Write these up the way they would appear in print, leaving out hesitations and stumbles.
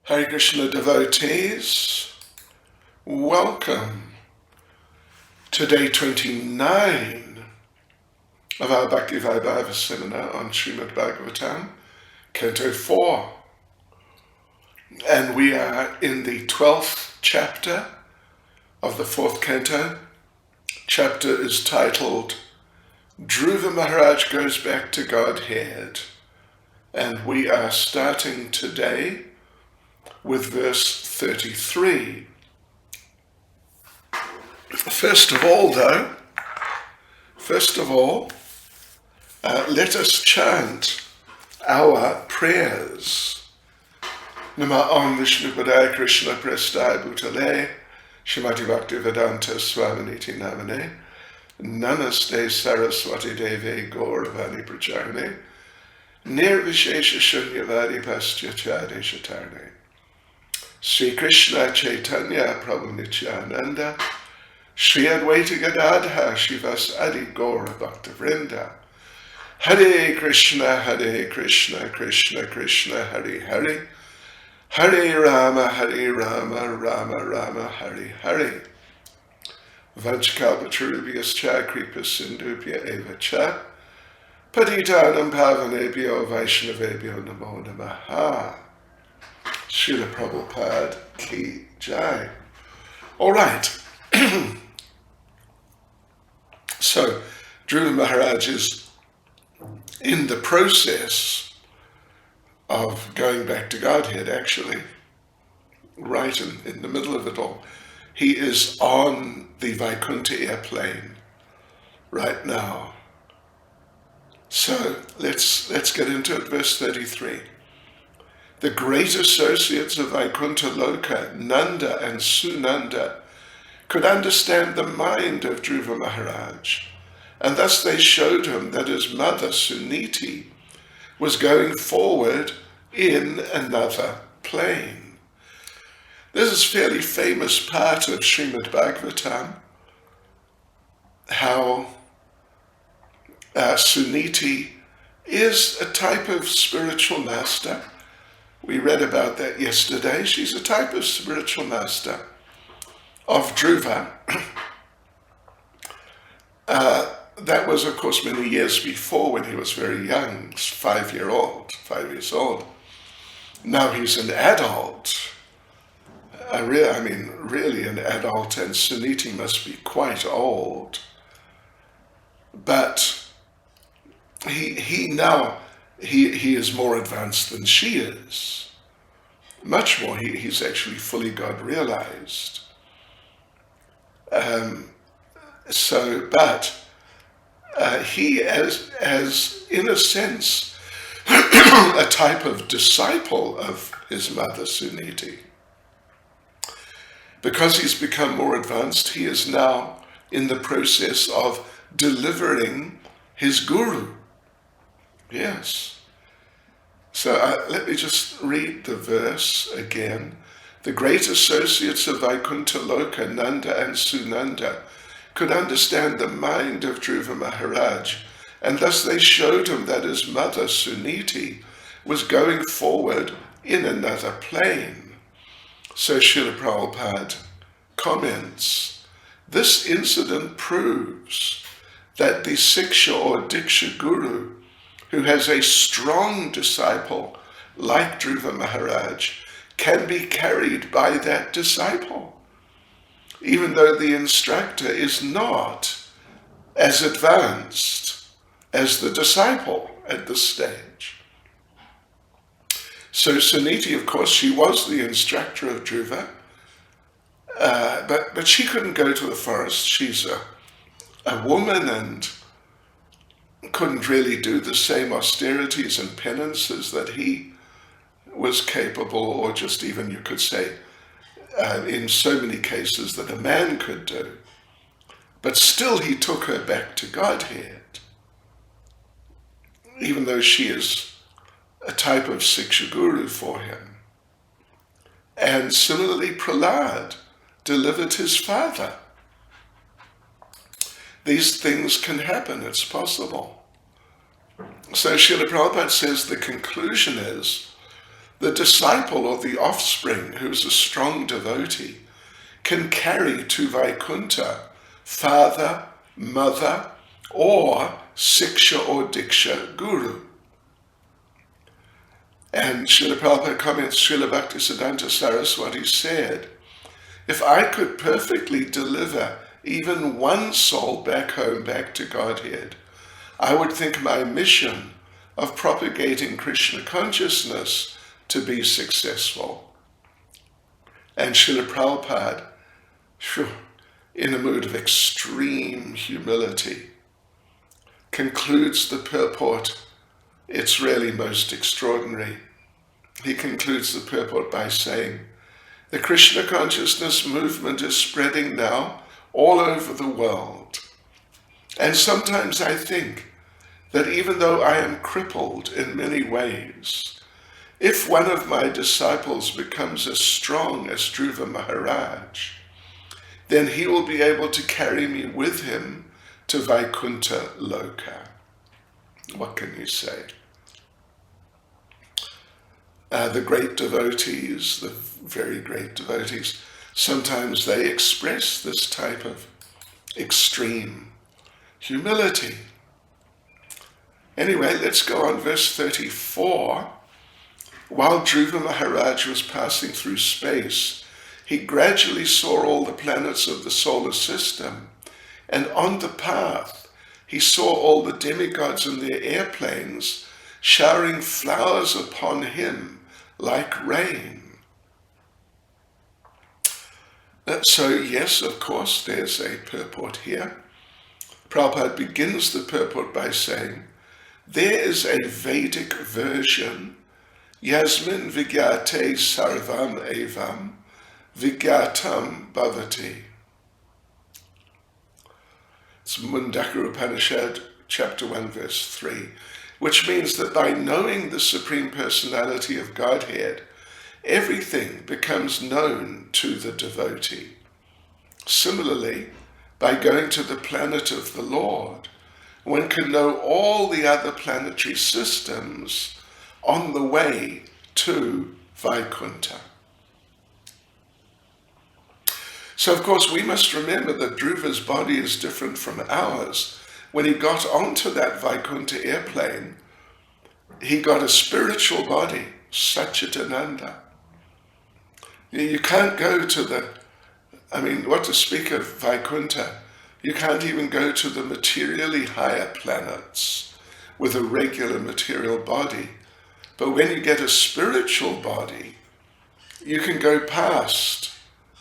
Hare Krishna devotees, welcome to day 29 of our Bhakti Vaibhava seminar on Srimad Bhagavatam, Canto 4. And we are in the 12th chapter of the 4th canto. Chapter is titled, Dhruva Maharaj Goes Back to Godhead. And we are starting today with verse 33. First of all, let us chant our prayers. Nama Om Vishnu Padaya Krishna Prasthaya Bhutale Shrimati Bhakti Vedanta Swaminiti Namane Namaste Saraswati Deve Gauravani Pracharne Nirvishesha Shunyavadi Paschachade Shatarne Sri Krishna Chaitanya Prabhu Nityananda Sri Advaita Gadadha Shivas Adi Gaura Bhakta Vrinda Hare Krishna Krishna Krishna Hare Hare Hare Rama Rama Rama Hare Hare Vanchkalpatarubhyas cha Kripa Sindhubhya eva cha Patitanam Pavanebhyo Vaishnavebhyo Namo Namaha. Srila Prabhupada Ki Jai. All right. So, Dhruva Maharaj is in the process of going back to Godhead, actually, right in the middle of it all. He is on the Vaikuntha airplane right now. So, let's get into it, verse 33. The great associates of Vaikuntha Loka, Nanda and Sunanda, could understand the mind of Dhruva Maharaj, and thus they showed him that his mother Suniti was going forward in another plane. This is a fairly famous part of Srimad Bhagavatam, how Suniti is a type of spiritual master. We read about that yesterday. She's a type of spiritual master of Dhruva. That was, of course, many years before when he was very young, 5 years old. Now he's an adult. Really an adult, and Suniti must be quite old. But he is more advanced than she is. Much more. He's actually fully God realized. He as in a sense a type of disciple of his mother Suniti. Because he's become more advanced, he is now in the process of delivering his guru. Yes. So let me just read the verse again. The great associates of Vaikuntha Loka, Nanda and Sunanda, could understand the mind of Dhruva Maharaj, and thus they showed him that his mother Suniti was going forward in another plane. So Srila Prabhupada comments, this incident proves that the Siksha or Diksha Guru, who has a strong disciple like Dhruva Maharaj, can be carried by that disciple, even though the instructor is not as advanced as the disciple at this stage. So Suniti, of course, she was the instructor of Dhruva, but she couldn't go to the forest. She's a woman and couldn't really do the same austerities and penances that he was capable, or just even, you could say, in so many cases that a man could do. But still he took her back to Godhead, even though she is a type of Siksha Guru for him. And similarly, Prahlad delivered his father. These things can happen, it's possible. So Srila Prabhupada says the conclusion is The disciple or the offspring who's a strong devotee can carry to Vaikuntha father, mother, or Siksha or Diksha guru. And Srila Prabhupada comments, Srila Bhaktisiddhanta Saraswati said, if I could perfectly deliver even one soul back home, back to Godhead, I would think my mission of propagating Krishna consciousness to be successful. And Srila Prabhupada, in a mood of extreme humility, concludes the purport. It's really most extraordinary. He concludes the purport by saying, the Krishna consciousness movement is spreading now all over the world. And sometimes I think that even though I am crippled in many ways, if one of my disciples becomes as strong as Dhruva Maharaj, then he will be able to carry me with him to Vaikuntha Loka. What can you say? The great devotees, the very great devotees, sometimes they express this type of extreme humility. Anyway, let's go on verse 34. While Dhruva Maharaj was passing through space, he gradually saw all the planets of the solar system, and on the path he saw all the demigods in their airplanes showering flowers upon him like rain. So yes, of course, there's a purport here. Prabhupada begins the purport by saying, there is a Vedic version, Yasmin Vigyate Sarvam Evam Vigyatam Bhavati. It's Mundaka Upanishad, chapter 1, verse 3, which means that by knowing the Supreme Personality of Godhead, everything becomes known to the devotee. Similarly, by going to the planet of the Lord, one can know all the other planetary systems on the way to Vaikuntha. So, of course, we must remember that Dhruva's body is different from ours. When he got onto that Vaikuntha airplane, he got a spiritual body, Satchitananda. You can't go to what to speak of Vaikuntha, you can't even go to the materially higher planets with a regular material body. But when you get a spiritual body, you can go past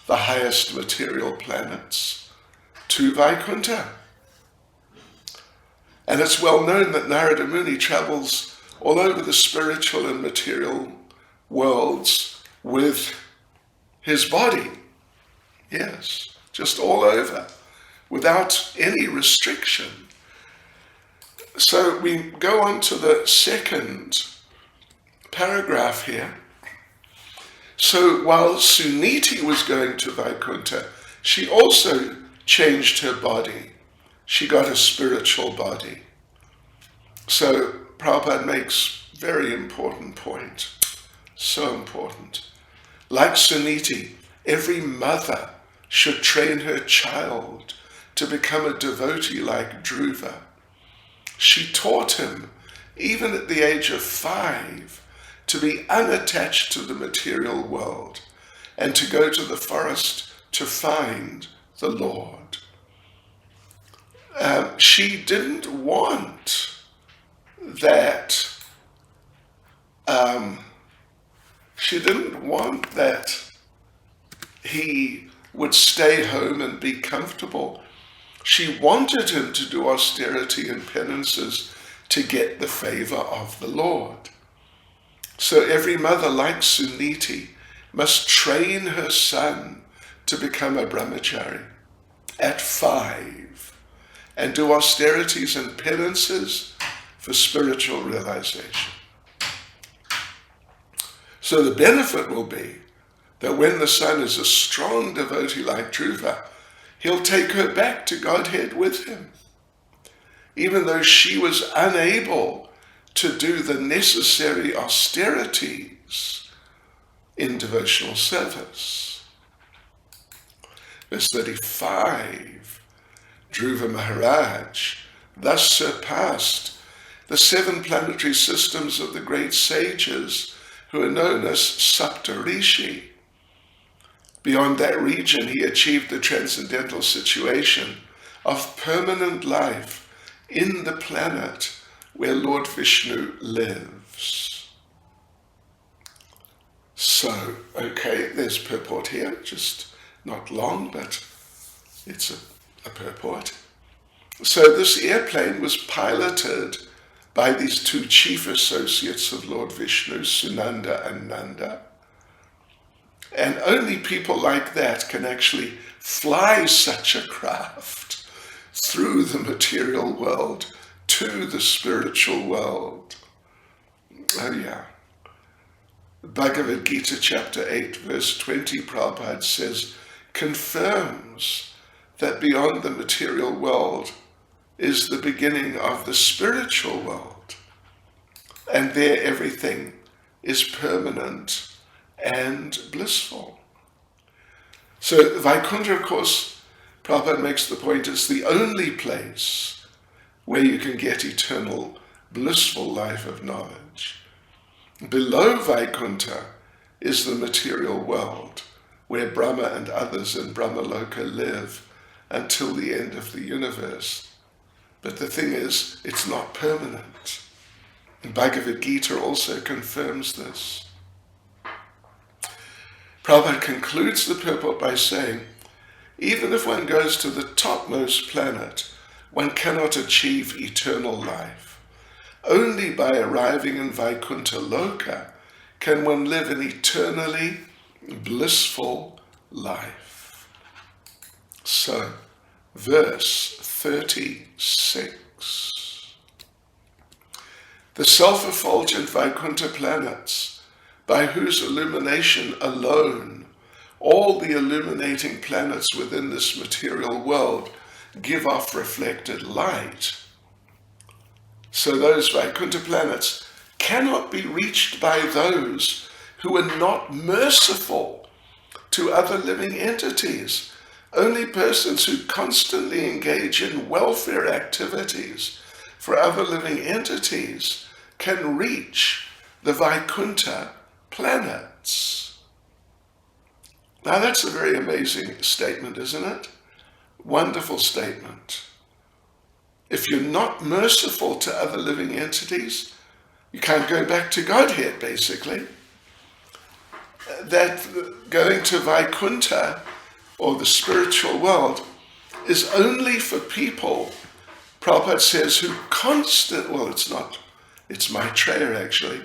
the highest material planets to Vaikuntha. And it's well known that Narada Muni travels all over the spiritual and material worlds with his body. Yes, just all over, without any restriction. So we go on to the second paragraph here. So while Suniti was going to Vaikuntha, she also changed her body. She got a spiritual body. So Prabhupada makes very important point, so important. Like Suniti, every mother should train her child to become a devotee like Dhruva. She taught him, even at the age of 5, to be unattached to the material world and to go to the forest to find the Lord. She didn't want that. She didn't want that he would stay home and be comfortable. She wanted him to do austerity and penances to get the favor of the Lord. So every mother, like Suniti, must train her son to become a brahmachari at 5 and do austerities and penances for spiritual realization. So the benefit will be that when the son is a strong devotee like Dhruva, he'll take her back to Godhead with him. Even though she was unable to do the necessary austerities in devotional service. Verse 35, Dhruva Maharaj thus surpassed the 7 planetary systems of the great sages who are known as Saptarishi. Beyond that region, he achieved the transcendental situation of permanent life in the planet where Lord Vishnu lives. So, okay, there's purport here, just not long, but it's a purport. So this airplane was piloted by these 2 chief associates of Lord Vishnu, Sunanda and Nanda. And only people like that can actually fly such a craft through the material world to the spiritual world. Oh yeah. Bhagavad Gita chapter 8 verse 20, Prabhupada says, confirms that beyond the material world is the beginning of the spiritual world. And there everything is permanent and blissful. So Vaikuntha, of course, Prabhupada makes the point, is the only place where you can get eternal blissful life of knowledge. Below Vaikuntha is the material world, where Brahma and others in Brahmaloka live until the end of the universe. But the thing is, it's not permanent. And Bhagavad Gita also confirms this. Prabhupada concludes the purport by saying, even if one goes to the topmost planet, one cannot achieve eternal life. Only by arriving in Vaikuntha Loka can one live an eternally blissful life. So, verse 36. The self-effulgent Vaikuntha planets, by whose illumination alone all the illuminating planets within this material world give off reflected light. So those Vaikuntha planets cannot be reached by those who are not merciful to other living entities. Only persons who constantly engage in welfare activities for other living entities can reach the Vaikuntha planets. Now that's a very amazing statement, isn't it? Wonderful statement. If you're not merciful to other living entities, you can't go back to Godhead, basically. That going to Vaikuntha, or the spiritual world, is only for people, Prabhupada says, who it's Maitreya actually,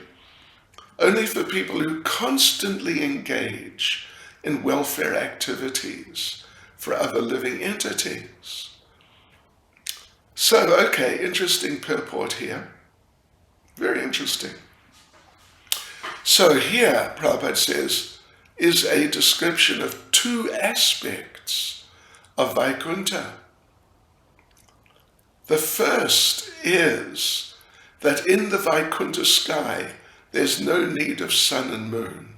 only for people who constantly engage in welfare activities for other living entities. So, okay, interesting purport here. Very interesting. So here, Prabhupada says, is a description of 2 aspects of Vaikuntha. The first is that in the Vaikuntha sky, there's no need of sun and moon.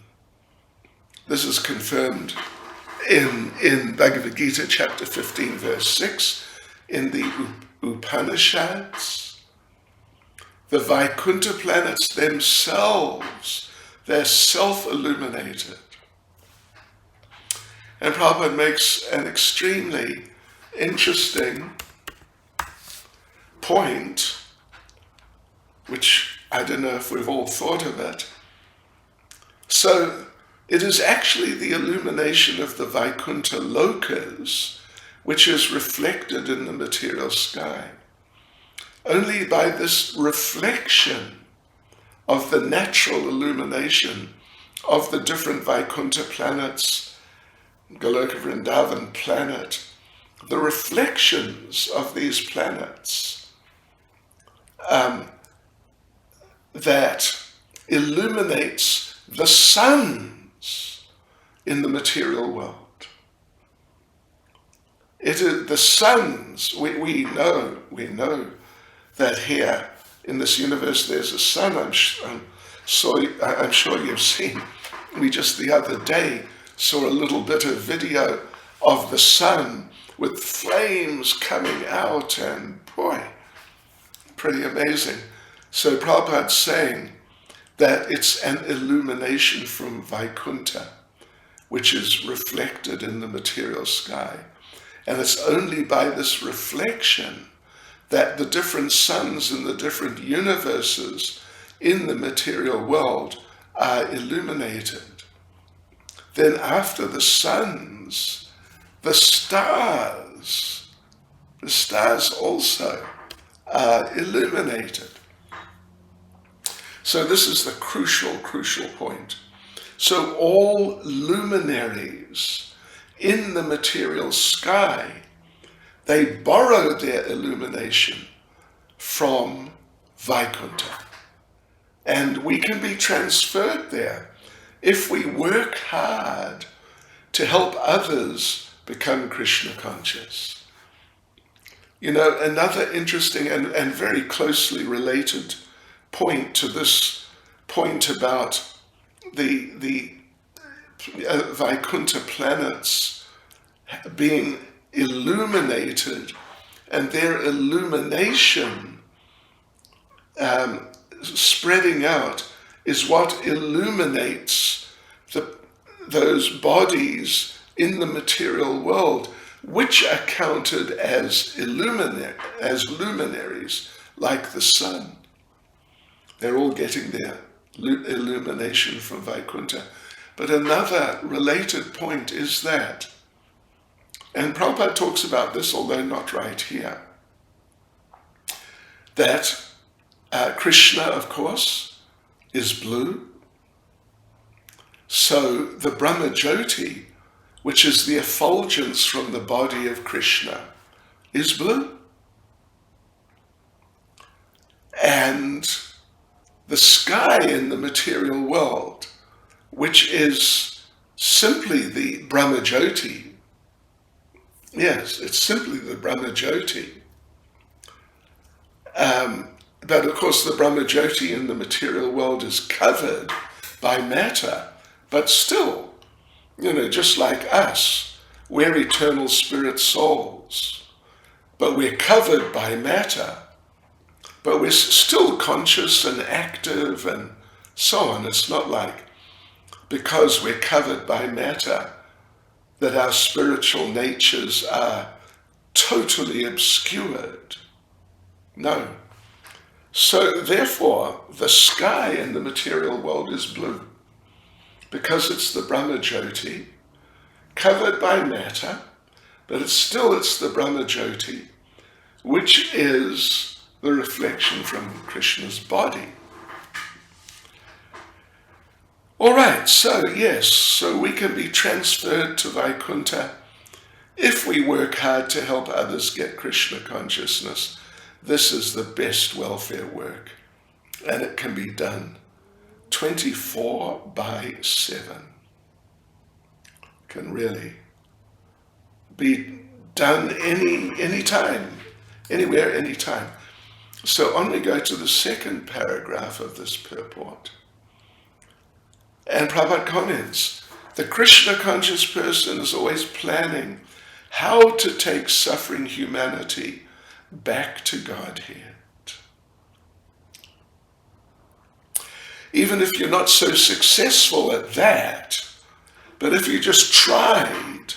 This is confirmed in Bhagavad Gita chapter 15 verse 6, in the Upanishads. The Vaikuntha planets themselves, they're self-illuminated. And Prabhupada makes an extremely interesting point, which I don't know if we've all thought of it. So it is actually the illumination of the Vaikuntha lokas which is reflected in the material sky. Only by this reflection of the natural illumination of the different Vaikuntha planets, Goloka Vrindavan planet, the reflections of these planets that illuminates the suns in the material world. It is the suns. We know that here in this universe there's a sun. I'm sure you've seen We just the other day saw a little bit of video of the sun with flames coming out, and boy, pretty amazing. So Prabhupada's saying that it's an illumination from Vaikuntha, which is reflected in the material sky. And it's only by this reflection that the different suns in the different universes in the material world are illuminated. Then after the suns, the stars also are illuminated. So this is the crucial point. So all luminaries in the material sky, they borrow their illumination from Vaikuntha. And we can be transferred there if we work hard to help others become Krishna conscious. You know, another interesting and very closely related point to this point about the Vaikuntha planets being illuminated, and their illumination spreading out is what illuminates those bodies in the material world, which are counted as luminaries, like the sun. They're all getting their illumination from Vaikuntha. But another related point is that, and Prabhupada talks about this, although not right here, that Krishna, of course, is blue. So the Brahma Jyoti, which is the effulgence from the body of Krishna, is blue. And the sky in the material world, which is simply the Brahma Jyoti, yes, it's simply the Brahma Jyoti. But of course the Brahma Jyoti in the material world is covered by matter, but still, you know, just like us, we're eternal spirit souls, but we're covered by matter, but we're still conscious and active and so on. It's not like because we're covered by matter that our spiritual natures are totally obscured. No. So therefore, the sky in the material world is blue, because it's the Brahma Jyoti, covered by matter, but it's the Brahma Jyoti, which is the reflection from Krishna's body. All right, so yes, so we can be transferred to Vaikuntha if we work hard to help others get Krishna consciousness. This is the best welfare work, and it can be done 24/7. Can really be done any time, anywhere, anytime. So on we go to the second paragraph of this purport. And Prabhupada comments, the Krishna conscious person is always planning how to take suffering humanity back to Godhead. Even if you're not so successful at that, but if you just tried,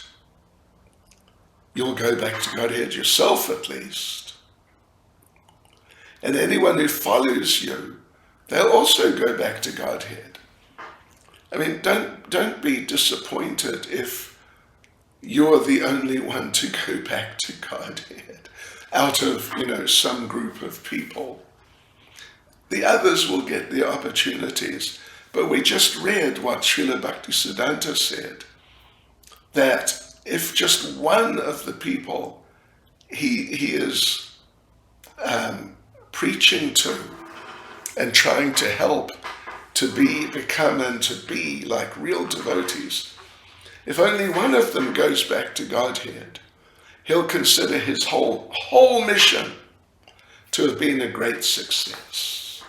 you'll go back to Godhead yourself at least. And anyone who follows you, they'll also go back to Godhead. I mean, don't be disappointed if you're the only one to go back to Godhead out of, some group of people. The others will get the opportunities. But we just read what Srila Bhaktisiddhanta said, that if just one of the people he is preaching to and trying to help to become and to be like real devotees, if only one of them goes back to Godhead, he'll consider his whole mission to have been a great success.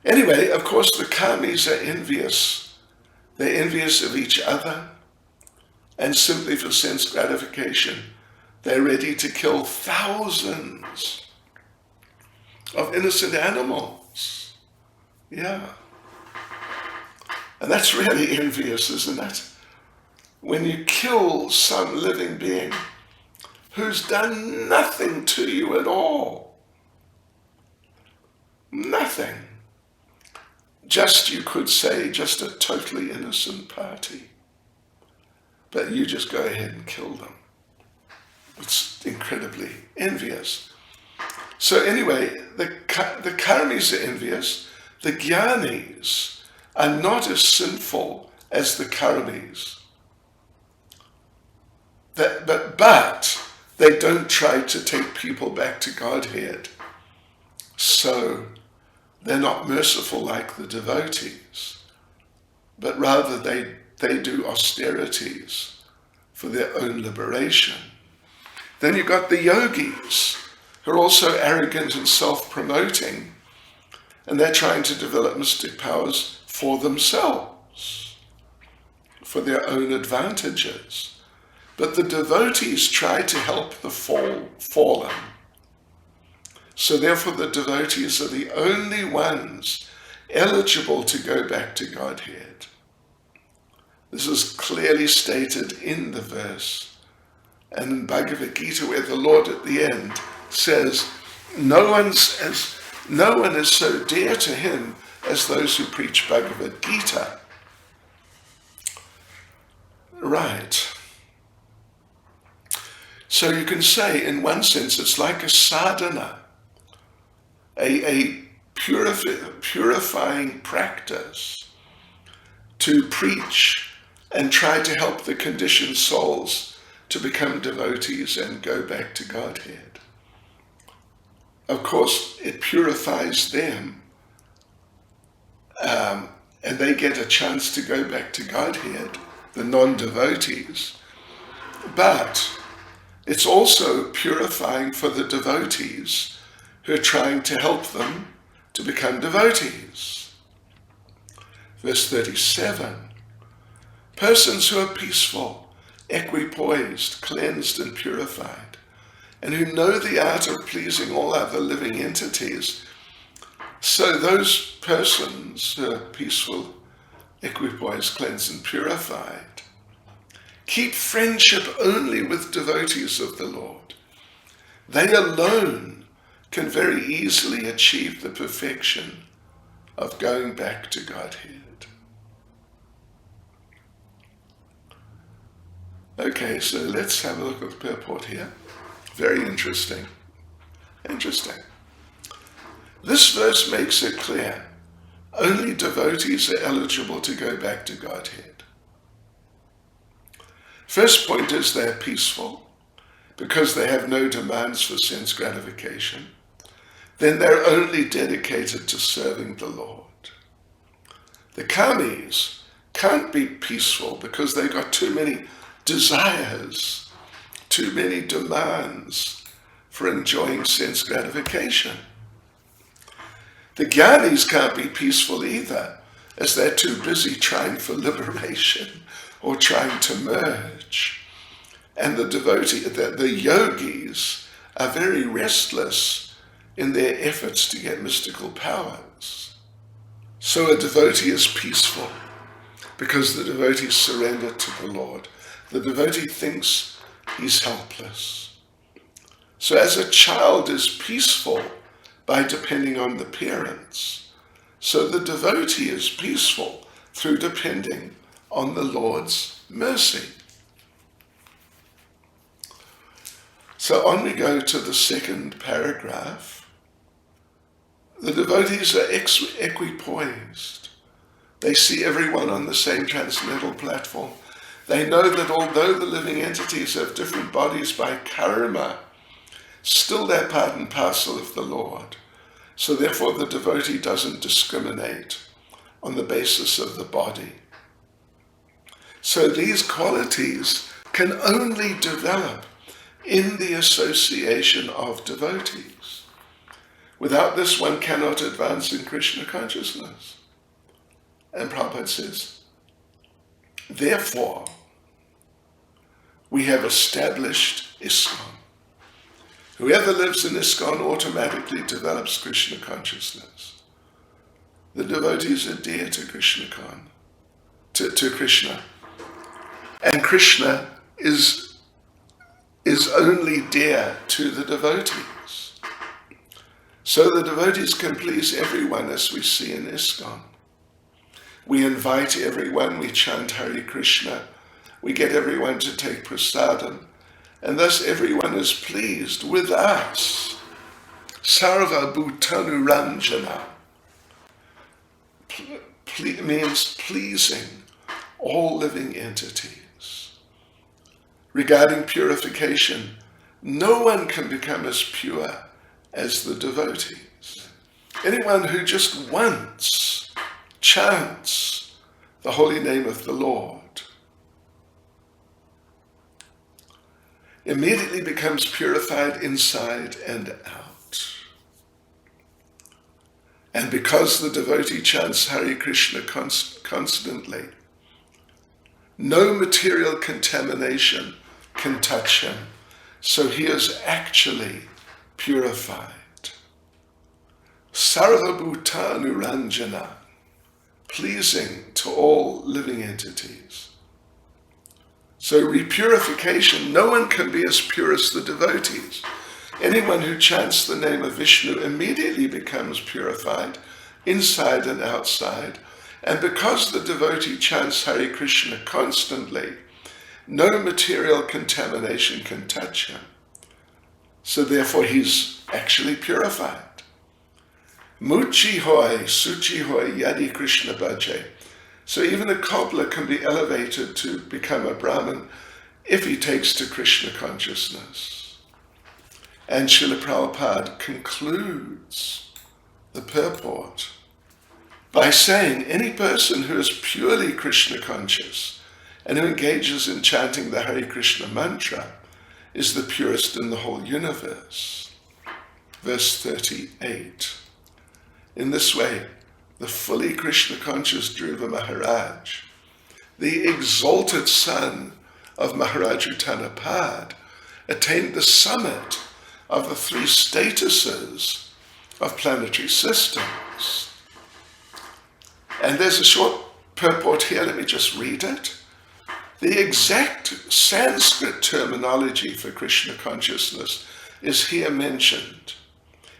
Anyway, of course, the karmis are envious. They're envious of each other, and simply for sense gratification, they're ready to kill thousands of innocent animals. Yeah. And that's really envious, isn't it? When you kill some living being who's done nothing to you at all. Nothing. Just, you could say, just a totally innocent party. But you just go ahead and kill them. It's incredibly envious. So anyway, the karmis are envious. The jnanis are not as sinful as the karmis. But they don't try to take people back to Godhead. So they're not merciful like the devotees, but rather they do austerities for their own liberation. Then you've got the yogis, who are also arrogant and self-promoting, and they're trying to develop mystic powers for themselves, for their own advantages. But the devotees try to help the fallen. So therefore the devotees are the only ones eligible to go back to Godhead. This is clearly stated in the verse. And in Bhagavad Gita, where the Lord at the end says, no one is so dear to him as those who preach Bhagavad Gita. Right. So you can say, in one sense, it's like a sadhana, a purifying practice to preach and try to help the conditioned souls to become devotees and go back to Godhead. Of course, it purifies them, and they get a chance to go back to Godhead, the non-devotees. But it's also purifying for the devotees who are trying to help them to become devotees. Verse 37, persons who are peaceful, equipoised, cleansed and purified, and who know the art of pleasing all other living entities. So those persons who are peaceful, equipoised, cleansed and purified keep friendship only with devotees of the Lord. They alone can very easily achieve the perfection of going back to Godhead. Okay, so let's have a look at the purport here. Very interesting. Interesting. This verse makes it clear only devotees are eligible to go back to Godhead. First point is they're peaceful because they have no demands for sense gratification. Then they're only dedicated to serving the Lord. The karmis can't be peaceful because they've got too many desires, too many demands for enjoying sense gratification. The jnanis can't be peaceful either, as they're too busy trying for liberation or trying to merge. And the yogis are very restless in their efforts to get mystical powers. So a devotee is peaceful because the devotee surrendered to the Lord. The devotee thinks he's helpless. So as a child is peaceful by depending on the parents, so the devotee is peaceful through depending on the Lord's mercy. So on we go to the second paragraph. The devotees are equipoised. They see everyone on the same transcendental platform. They know that although the living entities have different bodies by karma, still they're part and parcel of the Lord. So therefore the devotee doesn't discriminate on the basis of the body. So these qualities can only develop in the association of devotees. Without this, one cannot advance in Krishna consciousness. And Prabhupada says, therefore, we have established ISKCON. Whoever lives in ISKCON automatically develops Krishna consciousness. The devotees are dear to Krishna, to Krishna. And Krishna is only dear to the devotees. So the devotees can please everyone, as we see in ISKCON. We invite everyone, we chant Hare Krishna, we get everyone to take prasadam, and thus everyone is pleased with us. Sarva Bhutanu Ranjana means pleasing all living entities. Regarding purification, no one can become as pure as the devotees. Anyone who just once chants the holy name of the Lord immediately becomes purified inside and out. And because the devotee chants Hare Krishna constantly, no material contamination can touch him, so he is actually purified. Sarva Bhutanu Ranjana, pleasing to all living entities. So repurification, no one can be as pure as the devotees. Anyone who chants the name of Vishnu immediately becomes purified, inside and outside. And because the devotee chants Hare Krishna constantly, no material contamination can touch him. So therefore he's actually purified. Muchi hoy, suchi hoy, yadi Krishna bhaje. So even a cobbler can be elevated to become a Brahmin if he takes to Krishna consciousness. And Srila Prabhupada concludes the purport by saying any person who is purely Krishna conscious and who engages in chanting the Hare Krishna mantra is the purest in the whole universe. Verse 38. In this way, the fully Krishna conscious Dhruva Maharaj, the exalted son of Maharaj Uttanapad, attained the summit of the three statuses of planetary systems. And there's a short purport here, let me just read it. The exact Sanskrit terminology for Krishna consciousness is here mentioned.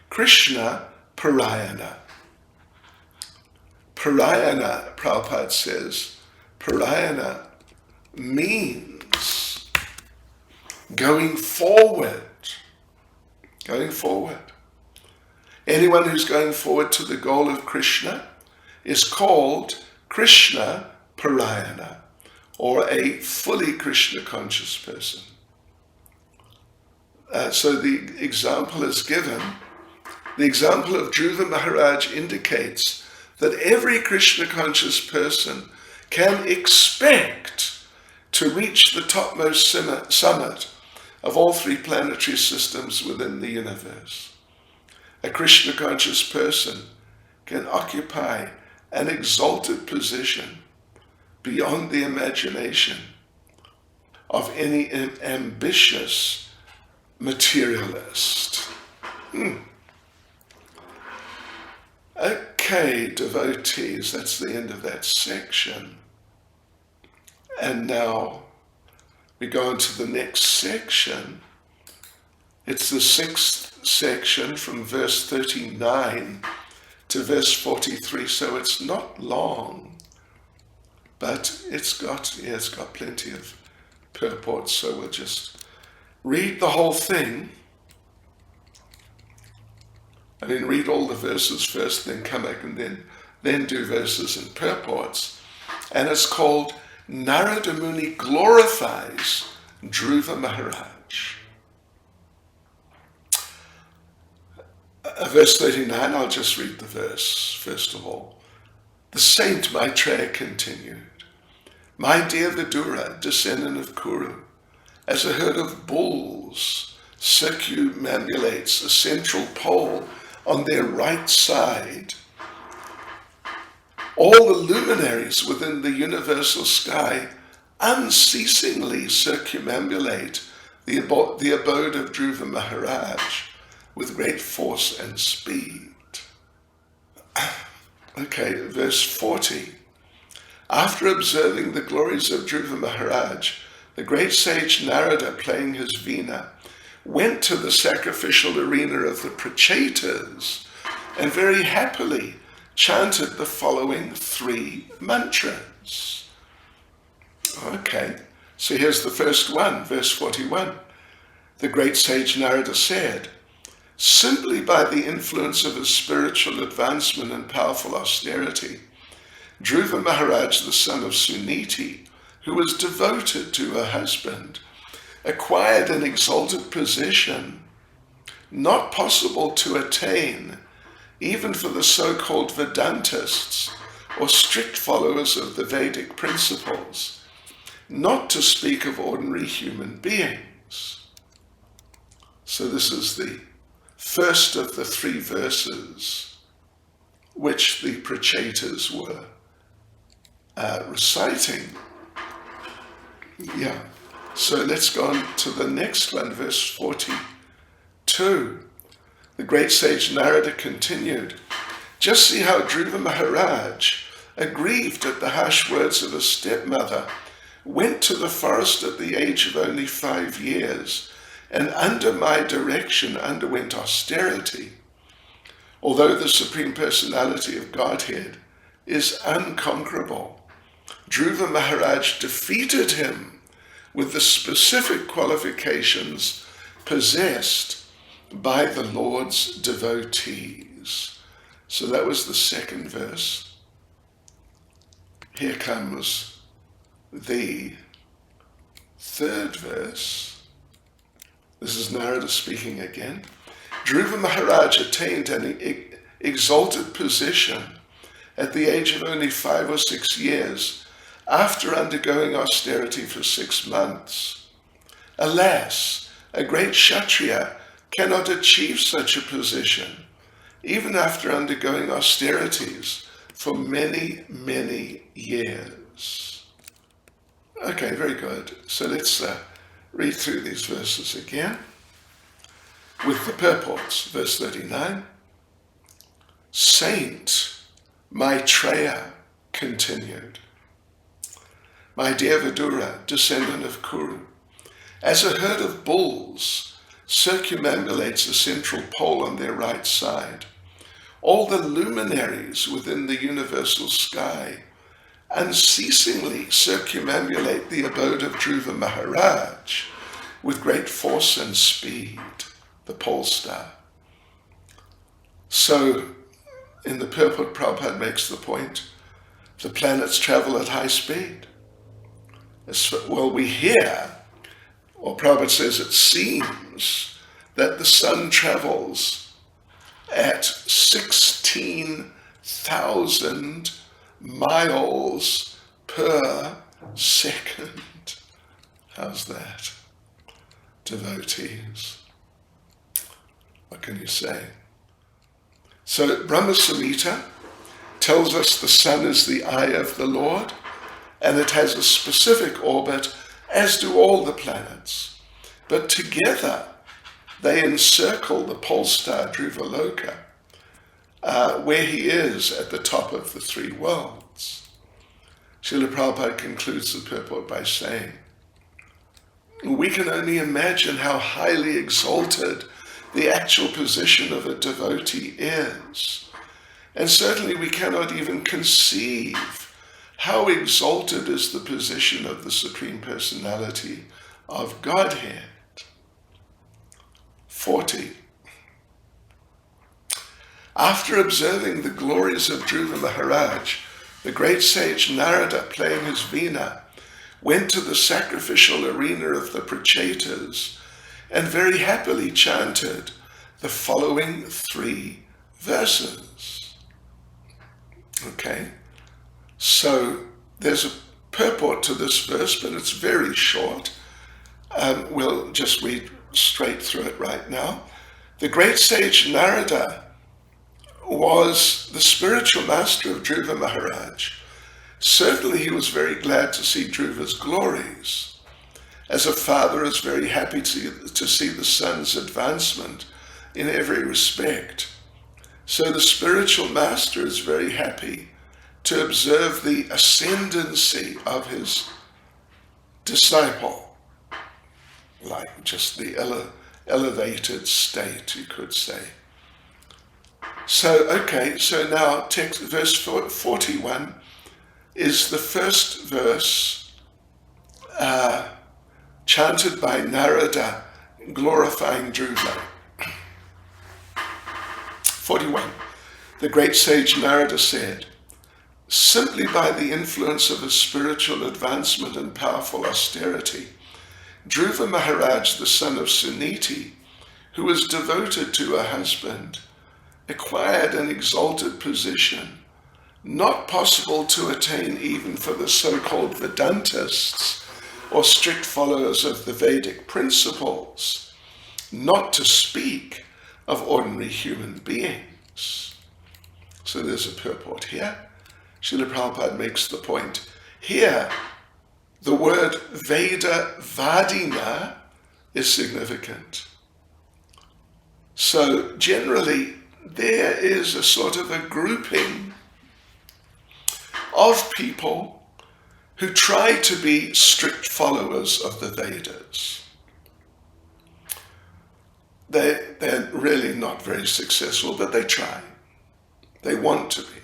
Krishna Parayana. Parayana, Prabhupada says, Parayana means going forward. Going forward. Anyone who's going forward to the goal of Krishna is called Krishna Parayana, or a fully Krishna conscious person. So the example is given. The example of Dhruva Maharaj indicates that every Krishna conscious person can expect to reach the topmost summit of all three planetary systems within the universe. A Krishna conscious person can occupy an exalted position beyond the imagination of any ambitious materialist. Okay, devotees, that's the end of that section. And now we go on to the next section. It's the sixth section from verse 39 to verse 43, so it's not long, but it's got plenty of purports, so we'll just read the whole thing. I mean, read all the verses first, then come back and then do verses and purports. And it's called Narada Muni glorifies Dhruva Maharaj. Verse 39, I'll just read the verse first of all. The saint Maitreya continued, My dear Vidura, descendant of Kuru, as a herd of bulls circumambulates a central pole on their right side, all the luminaries within the universal sky unceasingly circumambulate the abode of Dhruva Maharaj with great force and speed. Okay, verse 40. After observing the glories of Dhruva Maharaj, the great sage Narada, playing his veena, went to the sacrificial arena of the Prachetas and very happily chanted the following 3 mantras. Okay, so here's the first one, verse 41. The great sage Narada said, simply by the influence of his spiritual advancement and powerful austerity, Dhruva Maharaj, the son of Suniti, who was devoted to her husband, acquired an exalted position not possible to attain even for the so-called Vedantists or strict followers of the Vedic principles, not to speak of ordinary human beings. So this is the first of the 3 verses which the Prachetas were reciting. Yeah. So let's go on to the next one, verse 42. The great sage Narada continued, just see how Dhruva Maharaj, aggrieved at the harsh words of his stepmother, went to the forest at the age of only 5 years and under my direction underwent austerity. Although the Supreme Personality of Godhead is unconquerable, Dhruva Maharaj defeated him with the specific qualifications possessed by the Lord's devotees. So that was the second verse. Here comes the third verse. This is Narada speaking again. Dhruva Maharaj attained an exalted position at the age of only 5 or 6 years after undergoing austerity for 6 months. Alas, a great Kshatriya cannot achieve such a position, even after undergoing austerities for many, many years. Okay, very good. So let's read through these verses again with the purports. Verse 39. Saint Maitreya continued, my dear Vidura, descendant of Kuru, as a herd of bulls circumambulates a central pole on their right side, all the luminaries within the universal sky unceasingly circumambulate the abode of Dhruva Maharaj with great force and speed, the pole star. So, in the purport, Prabhupada makes the point, the planets travel at high speed. Well, we hear, or Prabhupada says it seems, that the sun travels at 16,000 miles per second. How's that? Devotees. What can you say? So Brahma Samhita tells us the sun is the eye of the Lord, and it has a specific orbit, as do all the planets. But together, they encircle the pole star Dhruvaloka, where he is at the top of the 3 worlds. Srila Prabhupada concludes the purport by saying, we can only imagine how highly exalted the actual position of a devotee is. And certainly we cannot even conceive how exalted is the position of the Supreme Personality of Godhead. 40. After observing the glories of Dhruva Maharaj, the great sage Narada, playing his veena, went to the sacrificial arena of the Prachetas and very happily chanted the following 3 verses. Okay? So there's a purport to this verse, but it's very short. We'll just read straight through it right now. The great sage Narada was the spiritual master of Dhruva Maharaj. Certainly he was very glad to see Dhruva's glories. As a father is very happy to see the son's advancement in every respect. So the spiritual master is very happy to observe the ascendancy of his disciple, like just the elevated state, you could say. So, okay, so now text verse 41 is the first verse chanted by Narada, glorifying Dhruva. 41. The great sage Narada said, simply by the influence of his spiritual advancement and powerful austerity, Dhruva Maharaj, the son of Suniti, who was devoted to her husband, acquired an exalted position, not possible to attain even for the so-called Vedantists, or strict followers of the Vedic principles, not to speak of ordinary human beings. So there's a purport here. Srila Prabhupada makes the point. Here, the word Veda Vadina is significant. So generally, there is a sort of a grouping of people who try to be strict followers of the Vedas. They're really not very successful, but they try. They want to be.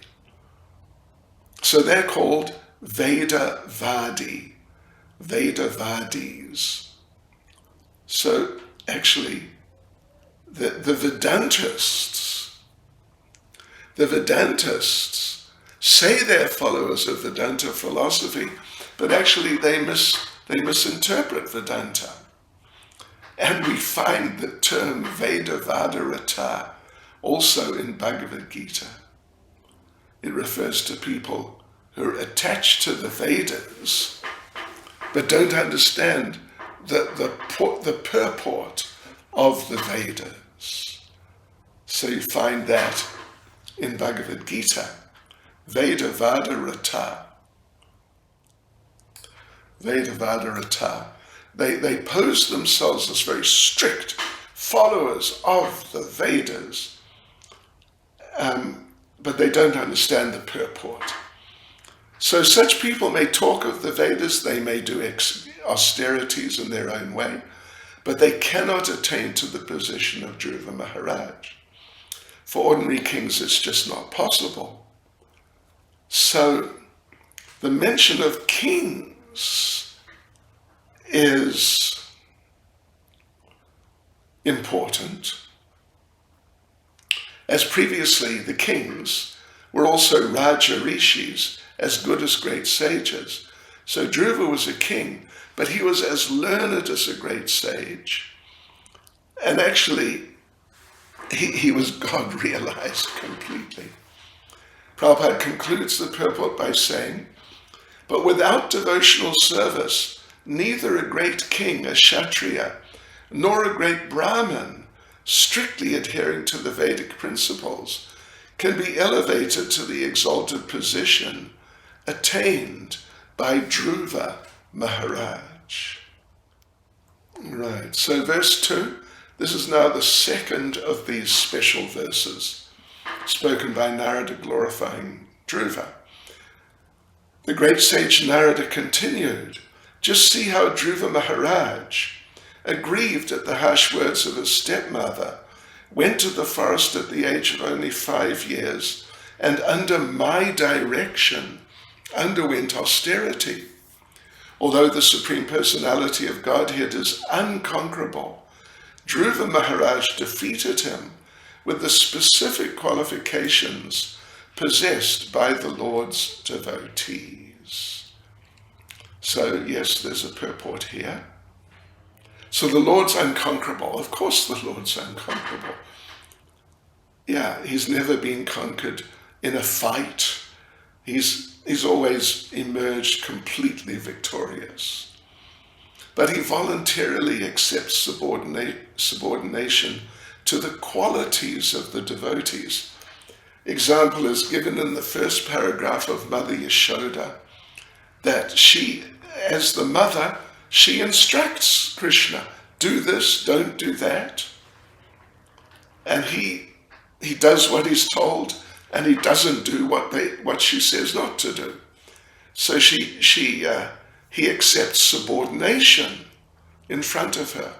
So they're called Vedavadi, Vedavadis. So actually, the Vedantists say they're followers of Vedanta philosophy, but actually they misinterpret Vedanta. And we find the term Vedavadarata also in Bhagavad Gita. It refers to people who are attached to the Vedas, but don't understand the purport of the Vedas. So you find that in Bhagavad Gita, Vedavadarata. Vedavadarata. They pose themselves as very strict followers of the Vedas, but they don't understand the purport. So such people may talk of the Vedas, they may do austerities in their own way, but they cannot attain to the position of Dhruva Maharaj. For ordinary kings, it's just not possible. So the mention of kings is important. As previously, the kings were also Raja Rishis, as good as great sages. So Dhruva was a king, but he was as learned as a great sage. And actually, he was God realized completely. Prabhupada concludes the purport by saying, but without devotional service, neither a great king, a Kshatriya, nor a great Brahmin, strictly adhering to the Vedic principles, can be elevated to the exalted position attained by Dhruva Maharaj. Right, so verse 2, this is now the second of these special verses spoken by Narada glorifying Dhruva. The great sage Narada continued, just see how Dhruva Maharaj, aggrieved at the harsh words of his stepmother, went to the forest at the age of only 5 years and under my direction underwent austerity. Although the Supreme Personality of Godhead is unconquerable, Dhruva Maharaj defeated him with the specific qualifications possessed by the Lord's devotees. So yes, there's a purport here. So the Lord's unconquerable. Of course the Lord's unconquerable. Yeah, he's never been conquered in a fight. He's always emerged completely victorious. But he voluntarily accepts subordination to the qualities of the devotees. example is given in the first paragraph of Mother Yashoda, that she, as the mother, she instructs Krishna, do this, don't do that. And he does what he's told, and he doesn't do what she says not to do. So he accepts subordination in front of her.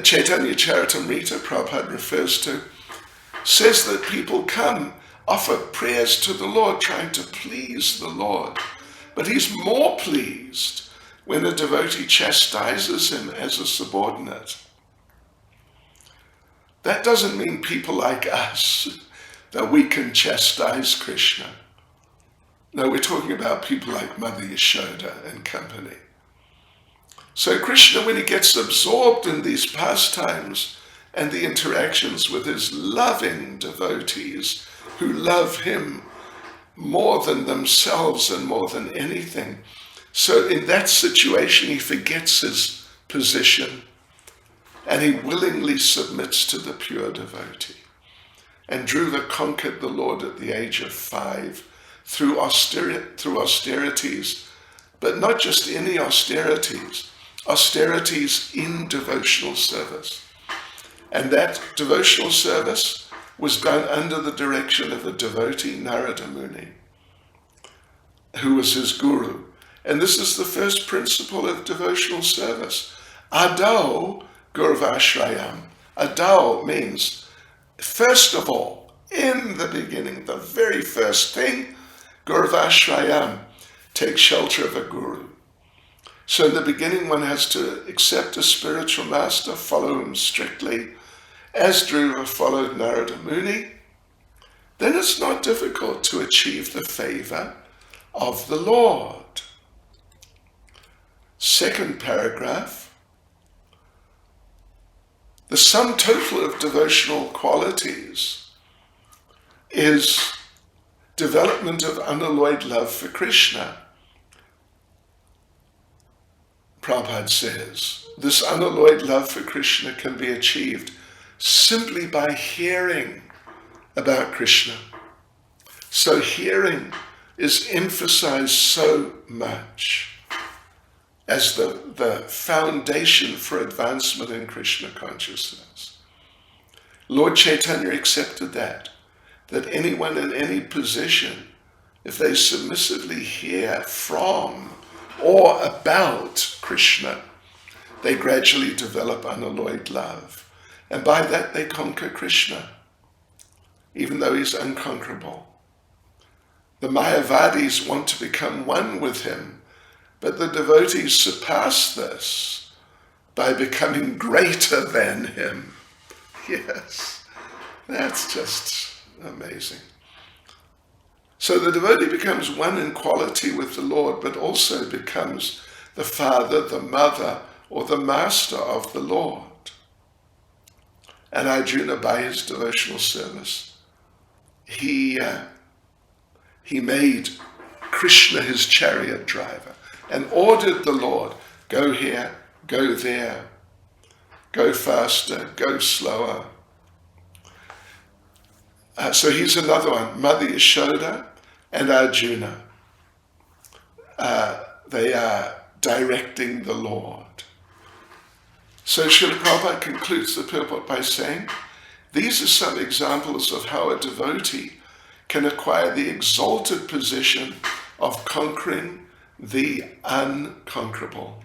Chaitanya Charitamrita, Prabhupada refers to, says that people come, offer prayers to the Lord, trying to please the Lord. But he's more pleased when a devotee chastises him as a subordinate. That doesn't mean people like us, that we can chastise Krishna. No, we're talking about people like Mother Yashoda and company. So Krishna, when he gets absorbed in these pastimes and the interactions with his loving devotees who love him more than themselves and more than anything, so in that situation he forgets his position and he willingly submits to the pure devotee. And Dhruva conquered the Lord at the age of 5 through austerities, but not just any austerities in devotional service. And that devotional service was done under the direction of a devotee, Narada Muni, who was his guru. And this is the first principle of devotional service. Adau Gurvashrayam. Adau means, first of all, in the beginning, the very first thing, Gurvashrayam, take shelter of a guru. So in the beginning one has to accept a spiritual master, follow him strictly, as Dhruva followed Narada Muni. Then it's not difficult to achieve the favor of the Lord. Second paragraph. The sum total of devotional qualities is development of unalloyed love for Krishna. Prabhupada says, this unalloyed love for Krishna can be achieved simply by hearing about Krishna. So hearing is emphasized so much as the foundation for advancement in Krishna consciousness. Lord Chaitanya accepted that anyone in any position, if they submissively hear from or about Krishna, they gradually develop unalloyed love. And by that they conquer Krishna, even though he's unconquerable. The Mayavadis want to become one with him, but the devotees surpass this by becoming greater than him. Yes, that's just amazing. So the devotee becomes one in quality with the Lord, but also becomes the father, the mother, or the master of the Lord. And Arjuna, by his devotional service, he made Krishna his chariot driver and ordered the Lord, go here, go there, go faster, go slower. So here's another one, Mother Yashoda and Arjuna. They are directing the Lord. So Srila Prabhupada concludes the purport by saying, these are some examples of how a devotee can acquire the exalted position of conquering the unconquerable.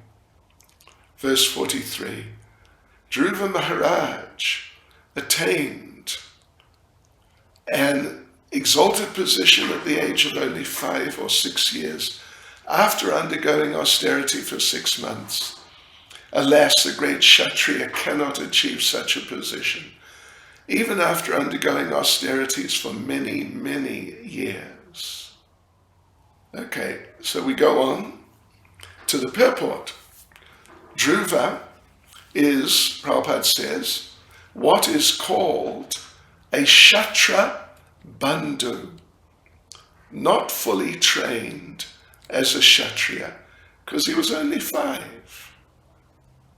Verse 43, Dhruva Maharaj attained an exalted position at the age of only 5 or 6 years, after undergoing austerity for 6 months. Alas, the great Kshatriya cannot achieve such a position, even after undergoing austerities for many, many years. Okay, so we go on to the purport. Dhruva is, Prabhupada says, what is called a Kshatra Bandhu, not fully trained as a Kshatriya, because he was only 5.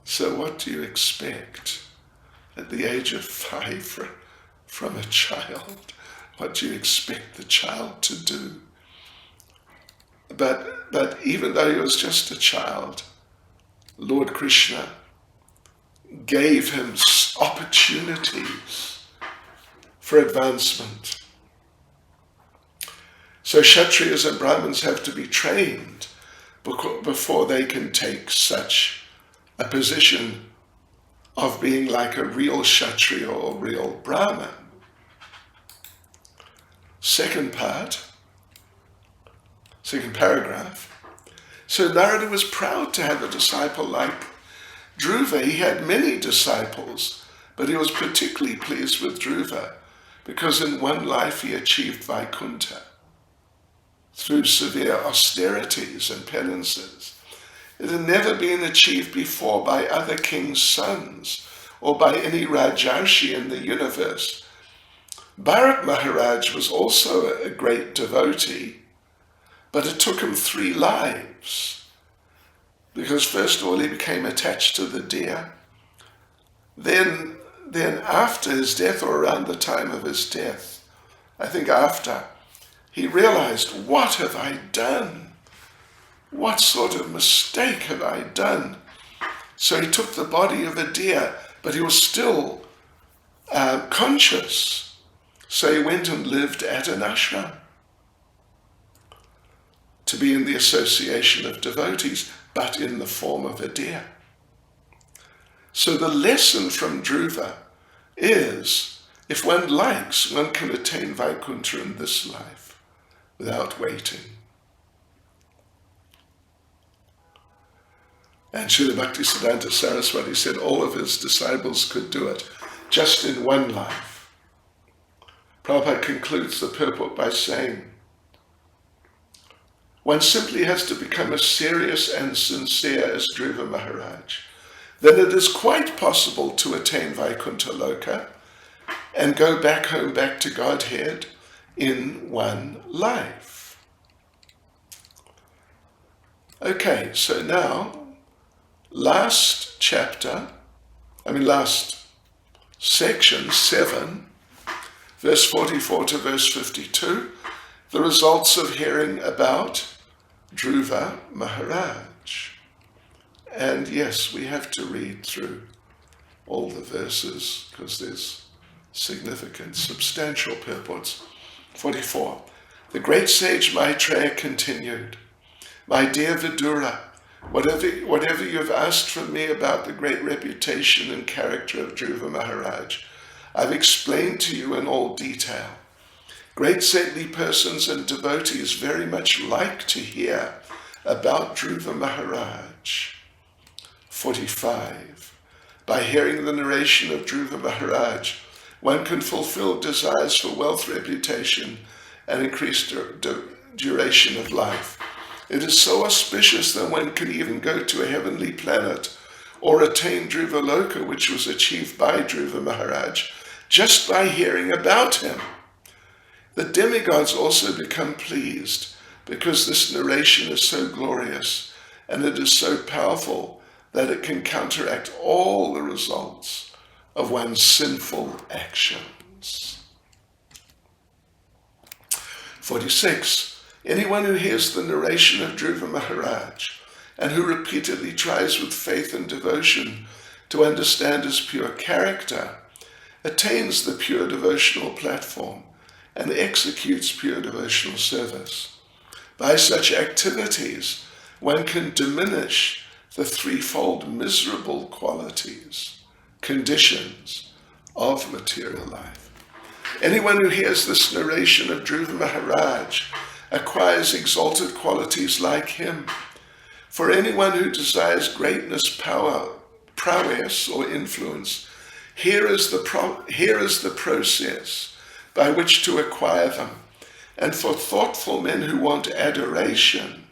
So what do you expect at the age of 5 from a child. What do you expect the child to do? But even though he was just a child, Lord Krishna gave him opportunities for advancement. So Kshatriyas and Brahmins have to be trained before they can take such a position of being like a real Kshatriya or real Brahmin. Second paragraph. So Narada was proud to have a disciple like Dhruva. He had many disciples, but he was particularly pleased with Dhruva because in one life he achieved Vaikuntha through severe austerities and penances. It had never been achieved before by other kings' sons or by any Rajarshi in the universe. Bharat Maharaj was also a great devotee, but it took him 3 lives, because first of all he became attached to the deer. Then after his death, or around the time of his death, I think after, he realized, what have I done? What sort of mistake have I done? So he took the body of a deer, but he was still conscious. So he went and lived at an ashram to be in the association of devotees, but in the form of a deer. So the lesson from Dhruva is, if one likes, one can attain Vaikuntha in this life without waiting. And Srila Bhaktisiddhanta Saraswati said all of his disciples could do it just in one life. Prabhupada concludes the purport by saying, one simply has to become as serious and sincere as Dhruva Maharaj. Then it is quite possible to attain Vaikuntha Loka and go back home, back to Godhead in one life. Okay, so now, last section 7, verse 44 to verse 52, the results of hearing about Dhruva Maharaj. And yes, we have to read through all the verses because there's significant, substantial purports. 44. The great sage Maitreya continued, my dear Vidura, whatever you have asked from me about the great reputation and character of Dhruva Maharaj, I've explained to you in all detail. Great saintly persons and devotees very much like to hear about Dhruva Maharaj. 45. By hearing the narration of Dhruva Maharaj, one can fulfill desires for wealth, reputation, and increased duration of life. It is so auspicious that one can even go to a heavenly planet or attain Dhruva Loka, which was achieved by Dhruva Maharaj, just by hearing about him. The demigods also become pleased because this narration is so glorious and it is so powerful that it can counteract all the results of one's sinful actions. 46. Anyone who hears the narration of Dhruva Maharaj and who repeatedly tries with faith and devotion to understand his pure character attains the pure devotional platform and executes pure devotional service. By such activities, one can diminish the threefold miserable conditions of material life. Anyone who hears this narration of Dhruva Maharaj acquires exalted qualities like him. For anyone who desires greatness, power, prowess, or influence, here is the process by which to acquire them. And for thoughtful men who want adoration,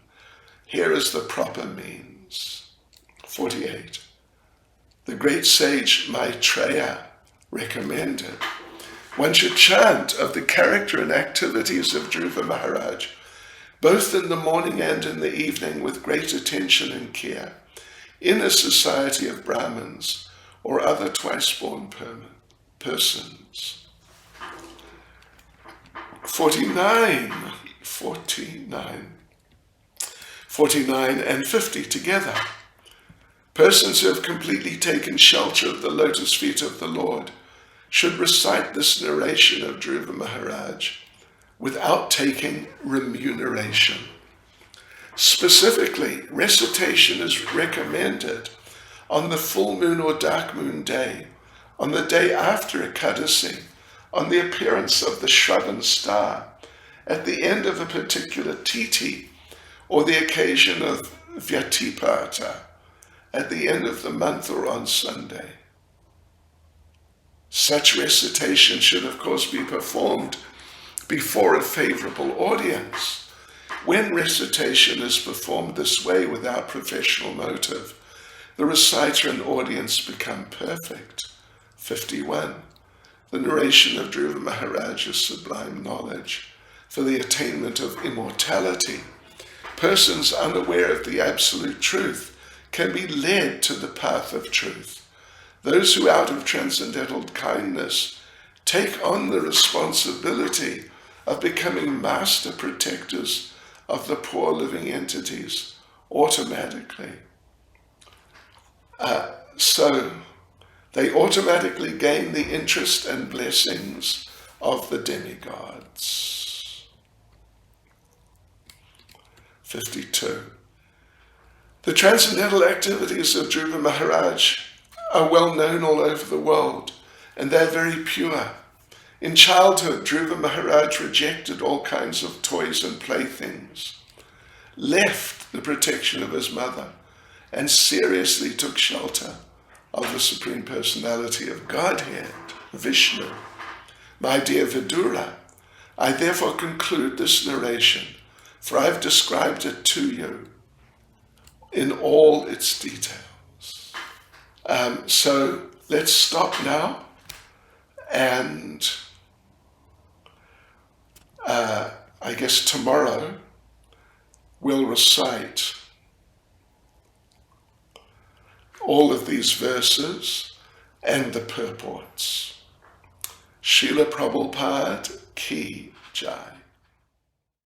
here is the proper means. 48. The great sage Maitreya recommended one should chant of the character and activities of Dhruva Maharaj, both in the morning and in the evening, with great attention and care, in a society of Brahmins or other twice-born persons. 49 and 50 together. Persons who have completely taken shelter of the lotus feet of the Lord should recite this narration of Dhruva Maharaj without taking remuneration. Specifically, recitation is recommended on the full moon or dark moon day, on the day after Ekadasi, on the appearance of the Shravan star, at the end of a particular titi, or the occasion of Vyatipata, at the end of the month or on Sunday. Such recitation should, of course, be performed before a favorable audience. When recitation is performed this way without professional motive, the reciter and audience become perfect. 51. The narration of Dhruva Maharaj's sublime knowledge for the attainment of immortality. Persons unaware of the absolute truth can be led to the path of truth. Those who out of transcendental kindness take on the responsibility of becoming master protectors of the poor living entities automatically. So they automatically gain the interest and blessings of the demigods. 52. The transcendental activities of Dhruva Maharaj are well known all over the world, and they're very pure. In childhood, Dhruva Maharaj rejected all kinds of toys and playthings, left the protection of his mother, and seriously took shelter of the Supreme Personality of Godhead, Vishnu. My dear Vidura, I therefore conclude this narration, for I've described it to you in all its details. So let's stop now, and I guess tomorrow we'll recite all of these verses and the purports. Srila Prabhupada Ki Jai.